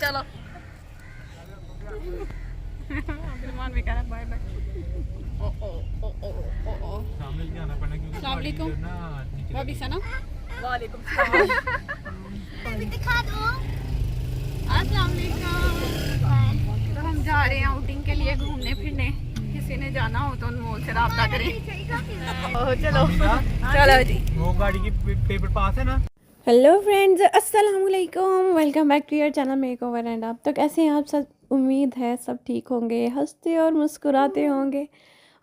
चलो अब्दुलरहमान भी कह रहा बाय बाय। ओ ओ ओ ओ ओ ओ सामने भी आना पड़ना क्योंकि अस्सलाम वालेकुम भाभी सना वालेकुम भी दिखा दो। अस्सलाम वालेकुम। तो हम जा रहे हैं आउटिंग के लिए घूमने फिरने। किसी ने जाना हो तो अनमोल से रब्ता करें। चलो चलो जी। वो गाड़ी की पेपर पास है ना। हेलो फ्रेंड्स, अस्सलाम वालेकुम। Welcome back to your channel makeover and आप। तो कैसे हैं आप सब? उम्मीद है सब ठीक होंगे, हंसते और मुस्कुराते होंगे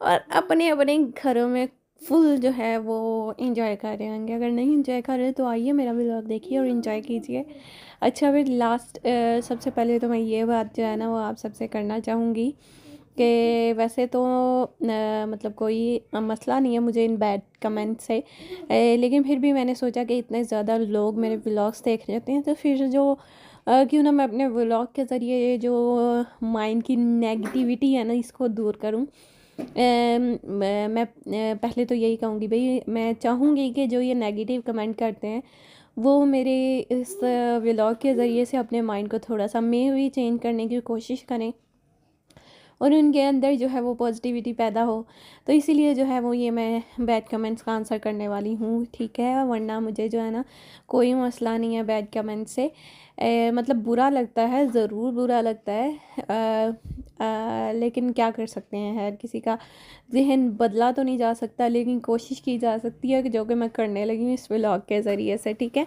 और अपने अपने घरों में फुल जो है वो एंजॉय कर रहे होंगे। अगर नहीं एंजॉय कर रहे तो आइए मेरा व्लॉग देखिए और एंजॉय कीजिए। अच्छा फिर सबसे पहले तो मैं ये बात जो है ना वो आप सबसे करना चाहूँगी कि वैसे तो मतलब कोई मसला नहीं है मुझे इन बैड कमेंट से, लेकिन फिर भी मैंने सोचा कि इतने ज़्यादा लोग मेरे व्लॉग्स देख रहे होते हैं तो फिर जो क्यों ना मैं अपने व्लॉग के ज़रिए जो माइंड की नेगेटिविटी है ना इसको दूर करूं। मैं पहले तो यही कहूँगी भाई, मैं चाहूँगी कि जो ये नेगेटिव कमेंट करते हैं वो मेरे इस व्लॉग के ज़रिए से अपने माइंड को थोड़ा सा मे भी चेंज करने की कोशिश करें और उनके अंदर जो है वो पॉजिटिविटी पैदा हो। तो इसीलिए जो है वो ये मैं बैड कमेंट्स का आंसर करने वाली हूँ, ठीक है। वरना मुझे जो है ना कोई मसला नहीं है बैड कमेंट से। मतलब बुरा लगता है, ज़रूर बुरा लगता है, लेकिन क्या कर सकते हैं, हर किसी का जहन बदला तो नहीं जा सकता, लेकिन कोशिश की जा सकती है कि जो कि मैं करने लगी हूँ इस व्लॉग के ज़रिए से, ठीक है।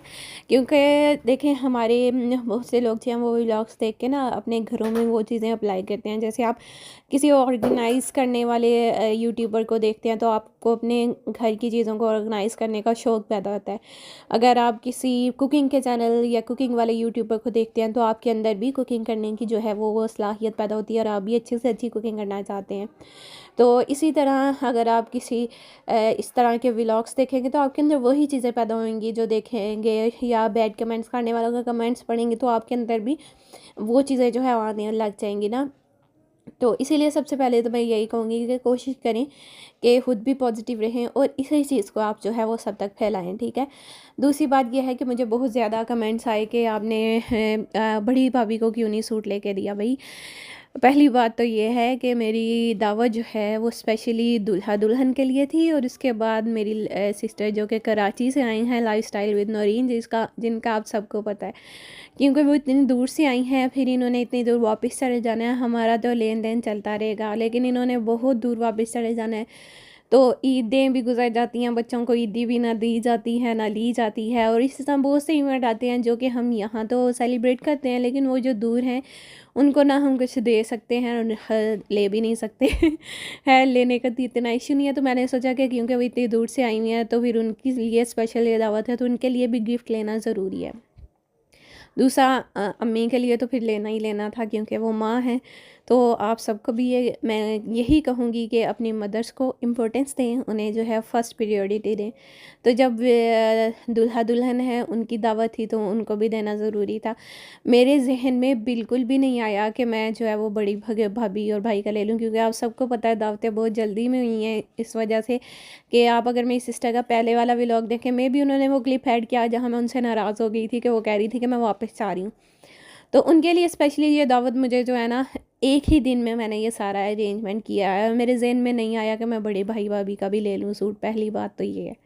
क्योंकि देखें हमारे बहुत से लोग जो हैं वो व्लॉग्स देख के ना अपने घरों में वो चीज़ें अप्लाई करते हैं। जैसे आप किसी ऑर्गेनाइज़ करने वाले यूट्यूबर को देखते हैं तो आपको अपने घर की चीज़ों को ऑर्गेनाइज़ करने का शौक़ पैदा होता है। अगर आप किसी कुकिंग के चैनल या कुकिंग वाले यूट्यूबर को देखते हैं तो आपके अंदर भी कुकिंग करने की जो है वो सलाहियत पैदा होती है और आप भी अच्छी से अच्छी कुकिंग करना चाहते हैं। तो इसी तरह अगर आप किसी इस तरह के व्लॉग्स देखेंगे तो आपके अंदर वही चीज़ें पैदा होंगी जो देखेंगे, या बैड कमेंट्स करने वालों का कमेंट्स पढ़ेंगे तो आपके अंदर भी वो चीज़ें जो है आने लग जाएंगी ना। तो इसीलिए सबसे पहले तो मैं यही कहूँगी कि कोशिश करें कि ख़ुद भी पॉजिटिव रहें और इसी चीज़ को आप जो है वो सब तक फैलाएं, ठीक है। दूसरी बात यह है कि मुझे बहुत ज़्यादा कमेंट्स आए कि आपने बड़ी भाभी को क्यों नहीं सूट लेके दिया। भाई पहली बात तो ये है कि मेरी दावत जो है वो स्पेशली दूल्हा दुल्हन के लिए थी और उसके बाद मेरी सिस्टर जो कि कराची से आई हैं, लाइफस्टाइल विद नौरीन, जिनका आप सबको पता है, क्योंकि वो इतनी दूर से आई हैं, फिर इन्होंने इतनी दूर वापस चले जाना है। हमारा तो लेन देन चलता रहेगा, लेकिन इन्होंने बहुत दूर वापस चले जाना है। तो ईदें भी गुजर जाती हैं, बच्चों को ईदी भी ना दी जाती है ना ली जाती है, और इस तरह बहुत से इवेंट आते हैं जो कि हम यहाँ तो सेलिब्रेट करते हैं, लेकिन वो जो दूर हैं उनको ना हम कुछ दे सकते हैं और ले भी नहीं सकते है, लेने का तो इतना इशू नहीं है। तो मैंने सोचा कि क्योंकि वो इतनी दूर से आई हुई हैं तो फिर उनके लिए स्पेशल ये दावत है तो उनके लिए भी गिफ्ट लेना ज़रूरी है। दूसरा अम्मी के लिए तो फिर लेना ही लेना था क्योंकि वो माँ हैं। तो आप सबको भी ये मैं यही कहूँगी कि अपनी मदर्स को इम्पोर्टेंस दें, उन्हें जो है फ़र्स्ट प्रायोरिटी दें। तो जब दूल्हा दुल्हन है उनकी दावत थी तो उनको भी देना ज़रूरी था। मेरे जहन में बिल्कुल भी नहीं आया कि मैं जो है वो बड़ी भाभी और भाई का ले लूँ, क्योंकि आप सबको पता है दावतें बहुत जल्दी में हुई हैं, इस वजह से कि आप अगर मेरी सिस्टर का पहले वाला व्लॉग देखें, मे भी उन्होंने वो क्लिप ऐड किया जहाँ मैं उनसे नाराज़ हो गई थी कि वो कह रही थी कि मैं वापस जा रही हूँ। तो उनके लिए स्पेशली ये दावत मुझे जो है ना एक ही दिन में मैंने ये सारा अरेंजमेंट किया है। मेरे जहन में नहीं आया कि मैं बड़े भाई भाभी का भी ले लूँ सूट, पहली बात तो ये है।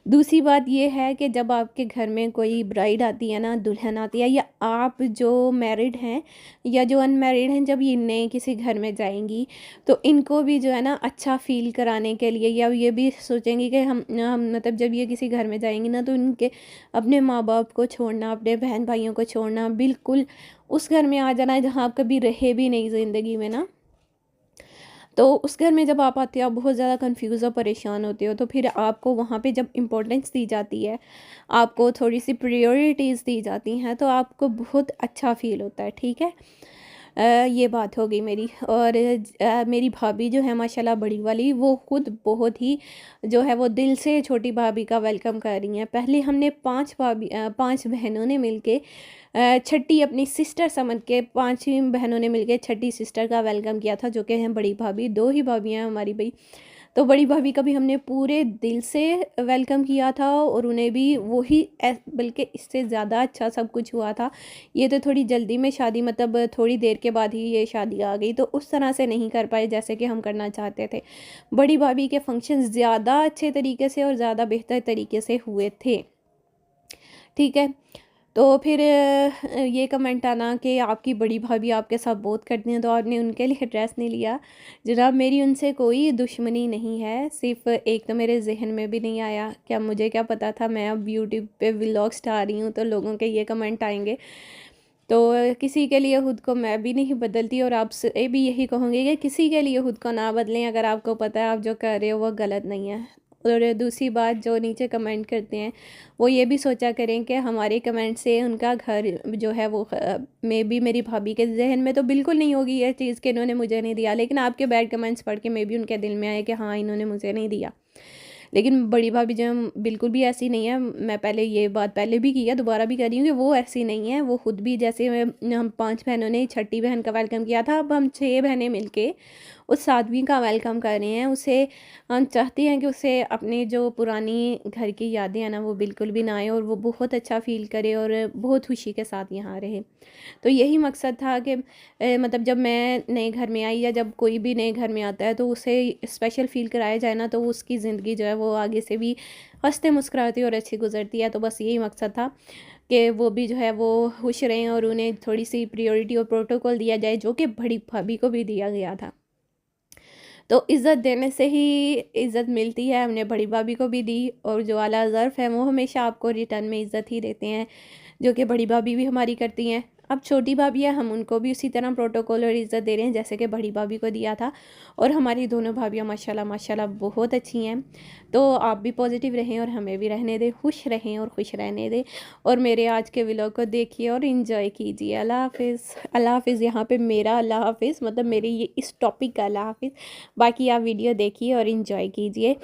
दूसरी बात ये है कि जब आपके घर में कोई ब्राइड आती है ना, दुल्हन आती है, या आप जो मैरिड हैं या जो अनमैरिड हैं, जब ये नए किसी घर में जाएंगी तो इनको भी जो है ना अच्छा फ़ील कराने के लिए, या ये भी सोचेंगी कि हम मतलब जब ये किसी घर में जाएंगी ना तो इनके अपने माँ बाप को छोड़ना, अपने बहन भाइयों को छोड़ना, बिल्कुल उस घर में आ जाना है जहाँ आप कभी रहे भी नहीं ज़िंदगी में ना। तो उस घर में जब आप आते हो आप बहुत ज़्यादा कंफ्यूज और परेशान होते हो, तो फिर आपको वहाँ पे जब इम्पोर्टेंस दी जाती है, आपको थोड़ी सी प्रायोरिटीज़ दी जाती हैं, तो आपको बहुत अच्छा फ़ील होता है, ठीक है। ये बात हो गई मेरी। और मेरी भाभी जो है माशाल्लाह बड़ी वाली, वो खुद बहुत ही जो है वो दिल से छोटी भाभी का वेलकम कर रही हैं। पहले हमने पांच बहनों ने मिलके छठी अपनी सिस्टर समझ के, पांच ही बहनों ने मिलके छठी सिस्टर का वेलकम किया था, जो कि हैं बड़ी भाभी। दो ही भाभी हैं हमारी भाई। तो बड़ी भाभी का भी हमने पूरे दिल से वेलकम किया था और उन्हें भी वही बल्कि इससे ज़्यादा अच्छा सब कुछ हुआ था। ये तो थोड़ी जल्दी में शादी, मतलब थोड़ी देर के बाद ही ये शादी आ गई, तो उस तरह से नहीं कर पाए जैसे कि हम करना चाहते थे। बड़ी भाभी के फंक्शन ज़्यादा अच्छे तरीके से और ज़्यादा बेहतर तरीके से हुए थे, ठीक है। तो फिर ये कमेंट आना कि आपकी बड़ी भाभी आपके साथ बहुत करती हैं तो आपने उनके लिए ड्रेस नहीं लिया। जनाब, मेरी उनसे कोई दुश्मनी नहीं है, सिर्फ एक तो मेरे जहन में भी नहीं आया। क्या मुझे क्या पता था मैं अब यूट्यूब पे व्लॉग स्टार रही हूँ तो लोगों के ये कमेंट आएंगे। तो किसी के लिए खुद को मैं भी नहीं बदलती और आपसे भी यही कहूँगी कि किसी के लिए खुद को ना बदलें अगर आपको पता है आप जो कर रहे हो वो गलत नहीं है। और दूसरी बात, जो नीचे कमेंट करते हैं वो ये भी सोचा करें कि हमारे कमेंट से उनका घर जो है वो भी मेरी भाभी के जहन में तो बिल्कुल नहीं होगी ये चीज़ कि इन्होंने मुझे नहीं दिया, लेकिन आपके बैड कमेंट्स पढ़ के भी उनके दिल में आए कि हाँ इन्होंने मुझे नहीं दिया। लेकिन बड़ी भाभी जो बिल्कुल भी ऐसी नहीं है। मैं पहले ये बात पहले भी की है, दोबारा भी कर रही हूँ कि वो ऐसी नहीं है। वो खुद भी, जैसे हम 5 बहनों ने छठी बहन का वेलकम किया था, अब हम 6 बहनें मिलके उस 7वीं का वेलकम कर रहे हैं। उसे हम चाहते हैं कि उसे अपनी जो पुरानी घर की यादें हैं ना वो बिल्कुल भी ना आए और वो बहुत अच्छा फ़ील करे और बहुत खुशी के साथ यहाँ रहे। तो यही मकसद था कि मतलब जब मैं नए घर में आई या जब कोई भी नए घर में आता है तो उसे स्पेशल फ़ील कराया जाए ना, तो उसकी ज़िंदगी जो है वो आगे से भी हंसते मुस्कुराती और अच्छी गुजरती है। तो बस यही मकसद था कि वो भी जो है वो खुश रहें और उन्हें थोड़ी सी प्रायोरिटी और प्रोटोकॉल दिया जाए जो कि बड़ी भाभी को भी दिया गया था। तो इज़्ज़त देने से ही इज़्ज़त मिलती है, हमने बड़ी भाभी को भी दी और जो आला ज़र्फ़ है वो हमेशा आपको रिटर्न में इज़्ज़त ही देते हैं, जो कि बड़ी भाभी भी हमारी करती हैं। अब छोटी भाभी है, हम उनको भी उसी तरह प्रोटोकॉल और इज़्ज़त दे रहे हैं जैसे कि बड़ी भाभी को दिया था। और हमारी दोनों भाभियाँ माशाल्लाह माशाल्लाह बहुत अच्छी हैं। तो आप भी पॉजिटिव रहें और हमें भी रहने दें, खुश रहें और खुश रहने दें। और मेरे आज के व्लॉग को देखिए और इन्जॉय कीजिए। अल्लाह हाफ़िज़। अल्लाह हाफ़िज़ यहाँ पे मेरा अल्लाह हाफ़िज़, मतलब मेरे ये इस टॉपिक का अल्लाह हाफ़िज़। बाकी आप वीडियो देखिए और इन्जॉय कीजिए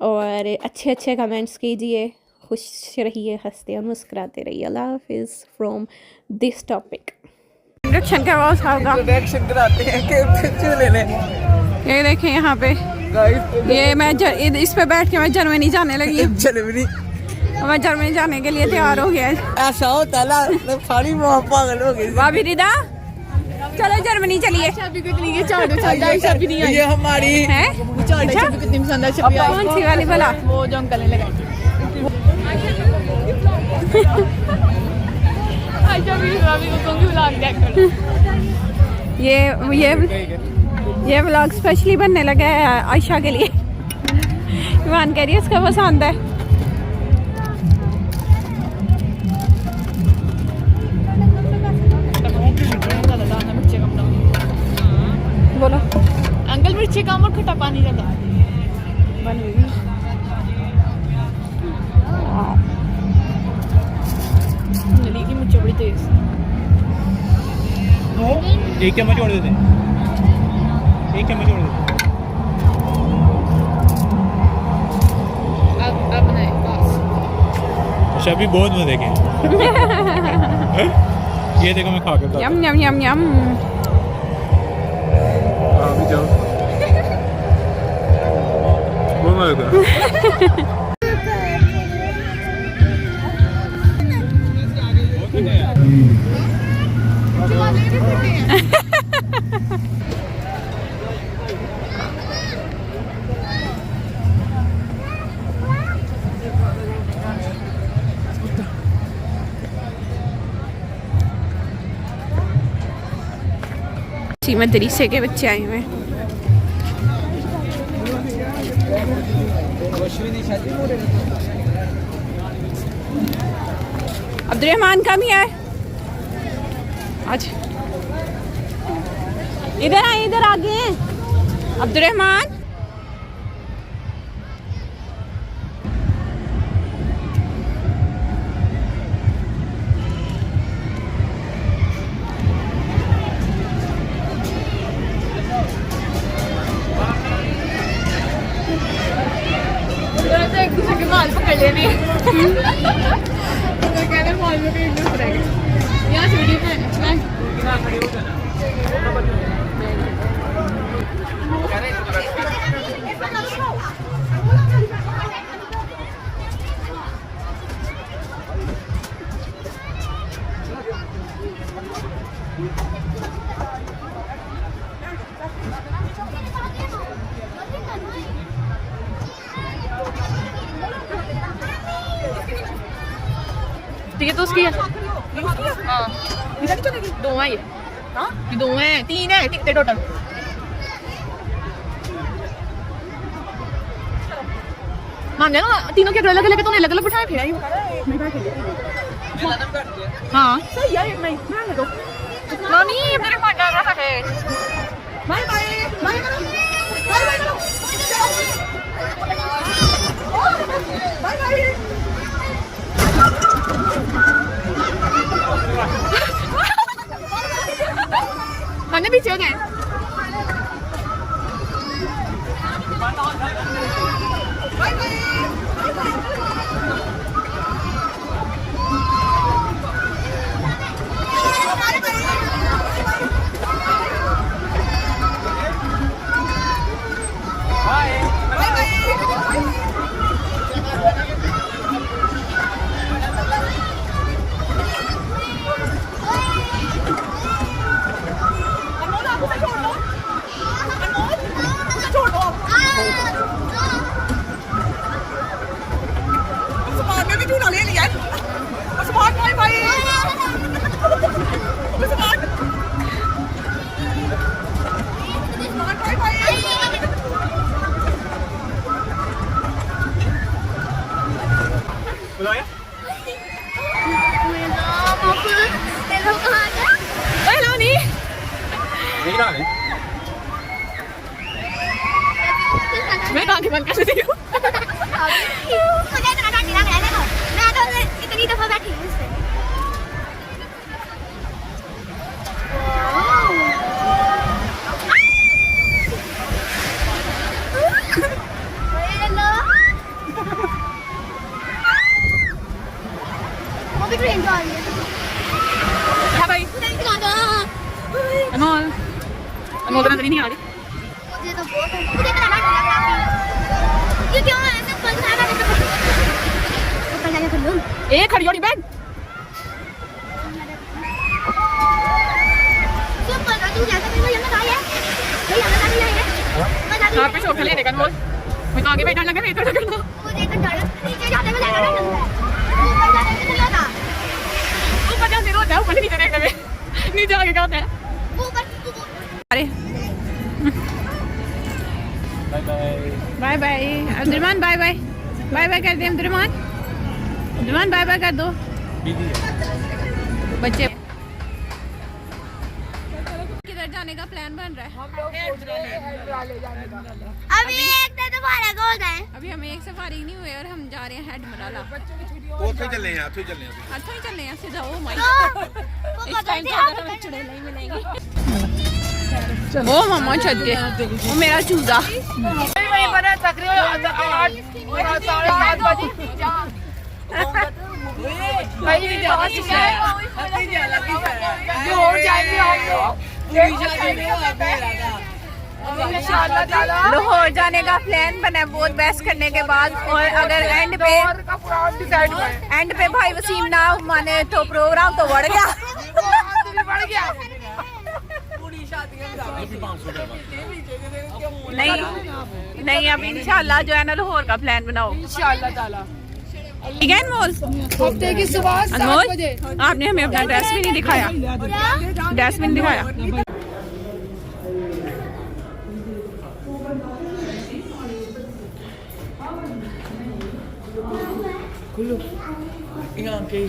और अच्छे अच्छे कमेंट्स कीजिए। खुश रहिए, हंसते और मुस्कुराते रहिए। अल्लाह हाफ़िज़ फ्रॉम दिस टॉपिक। इंडक्शन का आवाज़ होगा, रिएक्शन कराते हैं कि चूल्हे में। ये देखें यहाँ पे, ये मैं इस पे बैठ के मैं जर्मनी जाने लगी। जर्मनी, मैं जर्मनी जाने के लिए तैयार हो गया। ऐसा होता है ना, सारी माँ पागल हो गई। भाभी रिदा, चलो जर्मनी चलिए। ये हमारी है कौन सी वाली भला? वो जो हम गले लगाएंगे। ये व्लॉग स्पेशली बनने लगा है आयशा के लिए। ईमान कह रही है इसको पसंद है। बोलो अंकल, मिर्ची कम और खट्टा पानी ज्यादा। नली की मिर्ची बड़ी तेज। एक चम्मच जोड़ देते हैं, एक चम्मच जोड़ देते हैं। अब बनाए बस। अच्छा अभी बहुत मजे के ये देखो मैं खा कर यम यम यम यम। अभी जाओ बहुत मजा का। मदरसे के बच्चे आए हुए हैं। अब्दुर्रहमान कम ही है आज। इधर आए, इधर आगे हैं अब्दुर्रहमान। एक दूसरे के बाल पकड़ लेने। कहते मॉल में एक दूसरे के यहाँ सीढ़ी पे टिकट तो उसकी है हाँ दो है ये हाँ ये दो हैं तीन है टिकटें टोटल मान जाना तीनों के अलग अलग तो अलग अलग बिठाए फिर हाँ सही है नहीं मैं दो मामी मेरे पास जा रहा है bye bye bye bye bye bye मैंने पीछे हो गए बुलाया नहीं रहा है मैं आगे बंद कर देती हूँ मुझे इतना डर नहीं लग रहा है देखो मैं तो इतनी दफा बैठी हूँ इस पे वो भी ट्रेन जा रही है हाँ भाई अनमोल अनमोल तो नजर ही नहीं आ रही मुझे तो बहुत मुझे इतना डर नहीं लग रहा ये क्यों है ऐसे फल खा रहा है ऊपर जाके कर लूं ए खड़ी होनी बैग क्यों कर रहा तू जैसा मेरे को यहाँ लगाया है यहाँ लगा दिया है यहाँ पे शोक लेने का अनमोल मैं तो आगे बैठा लगा मैं तो करना मुझे तो डर नीचे जाते हुए लगा रहा है ऊपर जाने से लगा ऊपर जाने रोता है ऊपर नीचे देखने में नीचे आगे क्या होता है ऊपर अरे bye bye Abdulrahman bye bye bye bye कर दे अब्दुलरहमान बाय बाय कर दो बच्चे किधर जाने का प्लान बन रहा है अभी एक तो दोबारा गोल है अभी हमें एक सफारी नहीं हुई और हम जा रहे हैं हेड मराला ਉੱਥੇ ਚੱਲੇ ਆ ਉੱਥੇ ਚੱਲੇ ਆ अच्छा ही चलने हैं सीधा ओ माय वो इस टाइम बदलते तो हैं हमें चुड़ैल नहीं मिलेंगे ओ मम्मा छत के वो मेरा चूजा लाहौर जाने का प्लान बना है बहुत बहस करने के बाद और अगर एंड पे भाई वसीम ना माने तो प्रोग्राम तो बढ़ गया नहीं नहीं अब इंशाल्लाह जो है ना लाहौर का प्लान बनाओ इंशाल्लाह ठीक है अनमोल हफ्ते की सुबह 7 बजे अनमोल आपने हमें अपना ड्रेस भी नहीं दिखाया ड्रेस भी नहीं दिखाया खुलो यहाँ के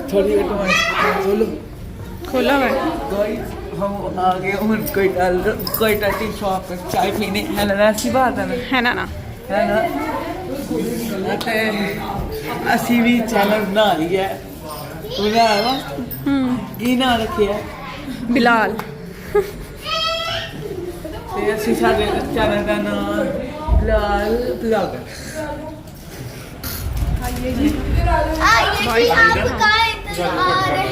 थोड़ी खोलो खोला हुआ है गाइस हम आ गए हूँ कोयटा टी शॉप पे चाय पीने है ना ऐसी बात है ना है ना ते ਅਸੀਂ ਵੀ ਚੈਨਲ ਬਣਾ ਲਈ ਹੈ ਉਹਦਾ ਹੈ ਵਾ ਕੀ ਨਾਂ ਰੱਖਿਆ बिलाल ਤੇ ਅਸੀਂ ਸਾਡੇ ਚੈਨਲ ਦਾ ਨਾਮ ਬਿਲਾਲ ਬਲੌਗਰ आइए जी आपका इंतजार है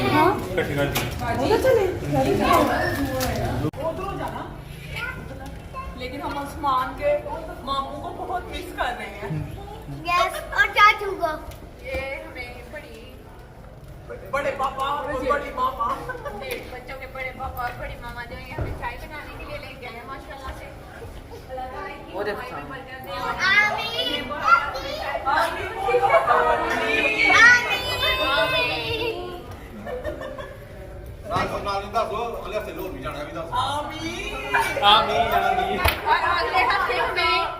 ਇਕੱਠੀ ਕਰ ਦੀ लेकिन हम उस्मान के मामू को बहुत मिस कर रहे हैं यस और चाचू को ये हमें बड़ी बड़े पापा और बड़ी मामा बच्चों के बड़े पापा और बड़ी मामा जो है हमें चाय बनाने के लिए लेके गए माशाल्लाह से। और अच्छा अगले हफ्ते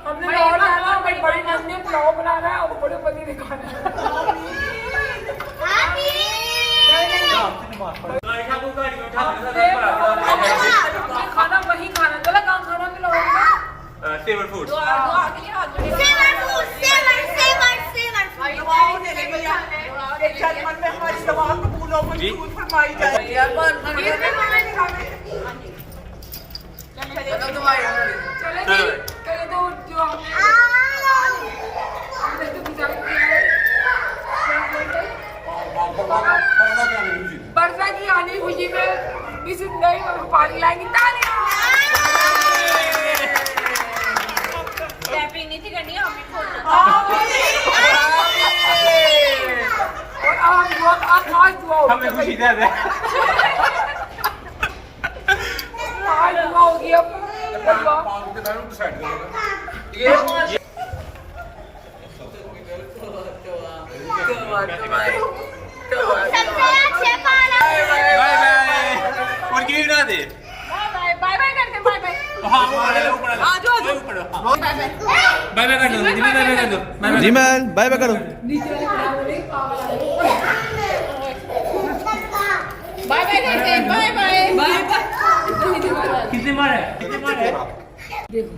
हमने और लाना बड़ी नंदी पुलाव बनाना है और बड़े पनीर खाना है। खाना वही खाना चला काम खाना मिलाओगे सेवर फूड चले तो जो हमने तो गुजारा किया है बरसा की आनी खुशी में इस नई पानी लाएंगे तालियां नहीं थी करनी हमें और आप आज दुआ हमें खुशी दे दे आज दुआ होगी अब बाय बाय और की बना दे बाय बाय करते बाय बाय। हां ऊपर आ जाओ ऊपर बाय बाय कर दो जी बाय बाय कर दो जी मैल बाय बाय करो बाय बाय करते बाय बाय बाय कितने मार है देखो